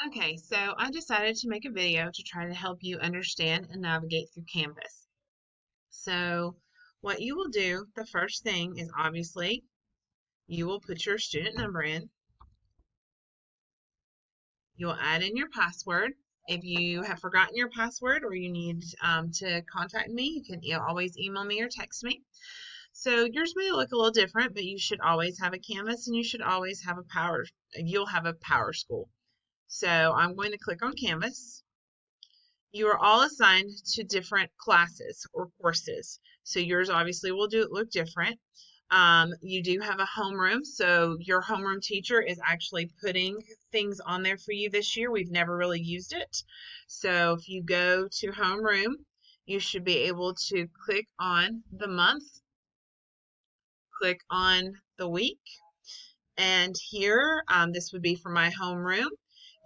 Okay, so I decided to make a video to try to help you understand and navigate through Canvas. So what you will do, the first thing is obviously you will put your student number in. You'll add in your password. If you have forgotten your password or you need to contact me, you can always email me or text me. So yours may look a little different, but you should always have a Canvas and you should always have you'll have a PowerSchool. So I'm going to click on Canvas. You are all assigned to different classes or courses. So yours obviously will look different. You do have a homeroom, so your homeroom teacher is actually putting things on there for you this year. We've never really used it. So if you go to homeroom, you should be able to click on the month, click on the week, and here, this would be for my homeroom.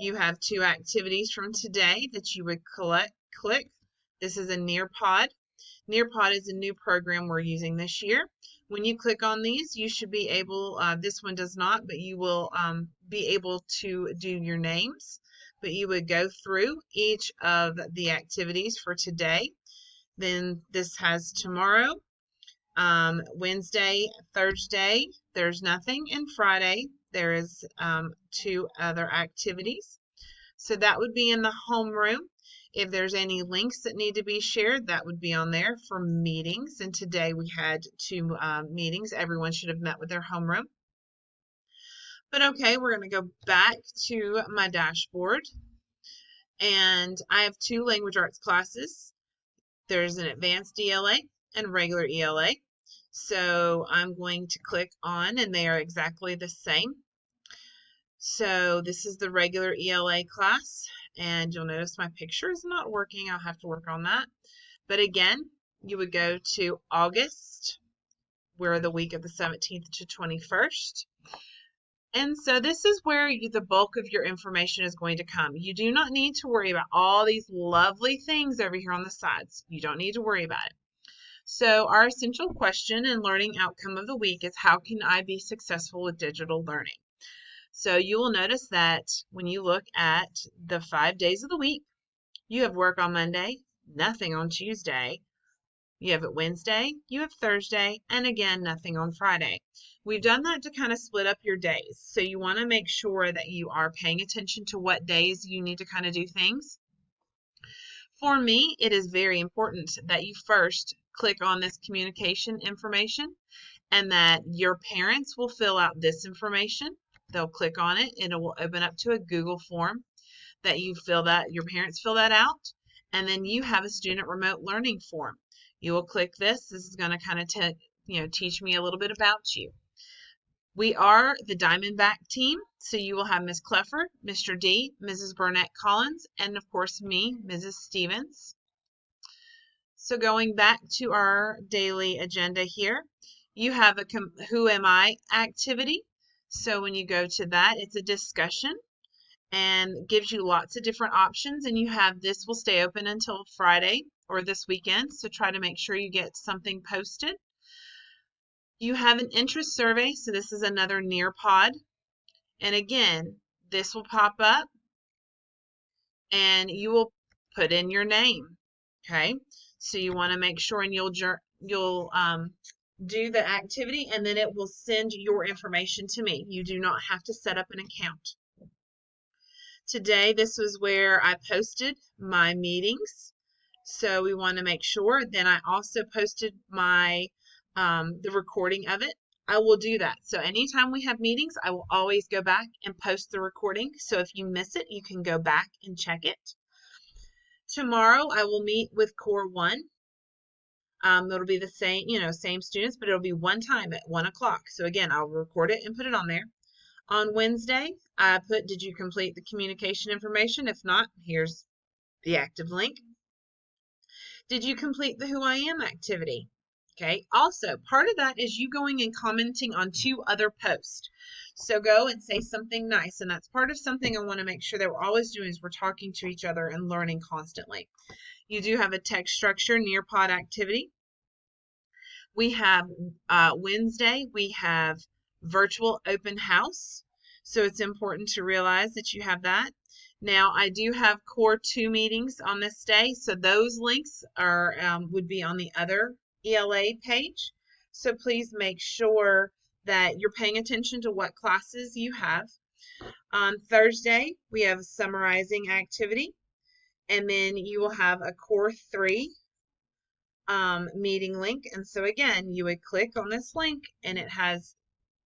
You have two activities from today that you would click. This is a Nearpod. Nearpod is a new program we're using this year. When you click on these, you should be able, this one does not, but you will be able to do your names. But you would go through each of the activities for today. Then this has tomorrow, Wednesday, Thursday, there's nothing, and Friday, there is two other activities. So that would be in the homeroom. If there's any links that need to be shared, that would be on there for meetings. And today we had two meetings. Everyone should have met with their homeroom. But okay, we're going to go back to my dashboard. And I have two language arts classes. There's an advanced ELA and regular ELA. So I'm going to click on, and they are exactly the same. So this is the regular ELA class, and you'll notice my picture is not working. I'll have to work on that. But again, you would go to August. We're the week of the 17th to 21st. And so this is where the bulk of your information is going to come. You do not need to worry about all these lovely things over here on the sides. You don't need to worry about it. So our essential question and learning outcome of the week is, how can I be successful with digital learning? So you will notice that when you look at the 5 days of the week, you have work on Monday, nothing on Tuesday. You have it Wednesday, you have Thursday, and again, nothing on Friday. We've done that to kind of split up your days. So you want to make sure that you are paying attention to what days you need to kind of do things. For me, it is very important that you first click on this communication information and that your parents will fill out this information. They'll click on it and it will open up to a Google form that your parents fill that out. And then you have a student remote learning form. You will click this. This is going to kind of teach me a little bit about you. We are the Diamondback team, so you will have Ms. Cleffer, Mr. D, Mrs. Burnett Collins, and of course me, Mrs. Stevens. So going back to our daily agenda here, you have a Who Am I activity. So when you go to that, it's a discussion and gives you lots of different options, and you have this will stay open until Friday or this weekend, so try to make sure you get something posted. You have an interest survey, so this is another Nearpod. And again, this will pop up and you will put in your name. Okay, so you want to make sure, and you'll do the activity, and then it will send your information to me. You do not have to set up an account. Today, this was where I posted my meetings. So we want to make sure. Then I also posted my the recording of it. I will do that. So anytime we have meetings, I will always go back and post the recording. So if you miss it, you can go back and check it. Tomorrow, I will meet with Core 1. It'll be the same, same students, but it'll be one time at 1 o'clock. So again, I'll record it and put it on there. On Wednesday, I put, did you complete the communication information? If not, here's the active link. Did you complete the Who I Am activity? Okay, also part of that is you going and commenting on two other posts. So go and say something nice, and that's part of something I want to make sure that we're always doing is we're talking to each other and learning constantly. You do have a text structure Nearpod activity. We have Wednesday, we have virtual open house. So it's important to realize that you have that. Now, I do have Core 2 meetings on this day, so those links are would be on the other ELA page. So please make sure that you're paying attention to what classes you have. On Thursday, we have a summarizing activity, and then you will have a Core 3 meeting link. And so again, you would click on this link and it has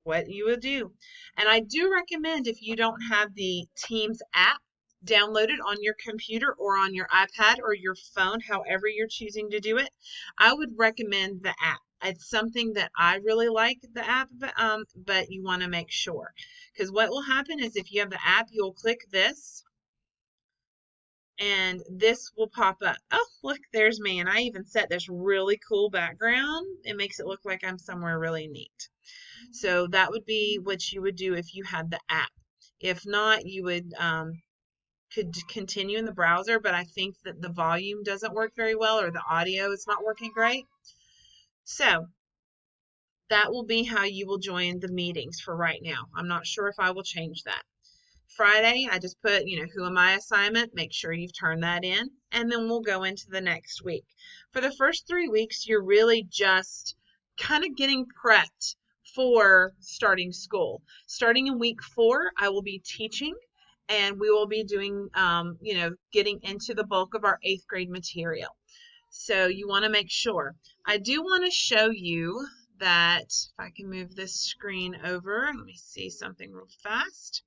what you would do. And I do recommend, if you don't have the Teams app downloaded on your computer or on your iPad or your phone, however you're choosing to do it, I would recommend the app. It's something that I really like, the app, but you want to make sure. Because what will happen is if you have the app, you'll click this, and this will pop up. Oh, look, there's me. And I even set this really cool background. It makes it look like I'm somewhere really neat. So that would be what you would do if you had the app. If not, you would could continue in the browser, but I think that the volume doesn't work very well, or the audio is not working great. So that will be how you will join the meetings for right now. I'm not sure if I will change that. Friday, I just put, who am I assignment. Make sure you've turned that in, and then we'll go into the next week. For the first 3 weeks, you're really just kind of getting prepped for starting school. Starting in week 4, I will be teaching, and we will be doing, getting into the bulk of our 8th grade material. So you want to make sure. I do want to show you that, if I can move this screen over, let me see something real fast.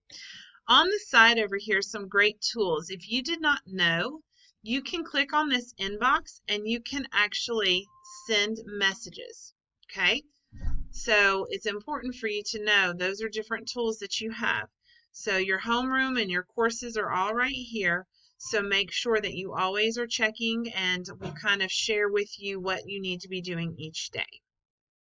On the side over here, some great tools. If you did not know, you can click on this inbox and you can actually send messages, okay? So it's important for you to know those are different tools that you have. So your homeroom and your courses are all right here. So make sure that you always are checking, and we'll kind of share with you what you need to be doing each day.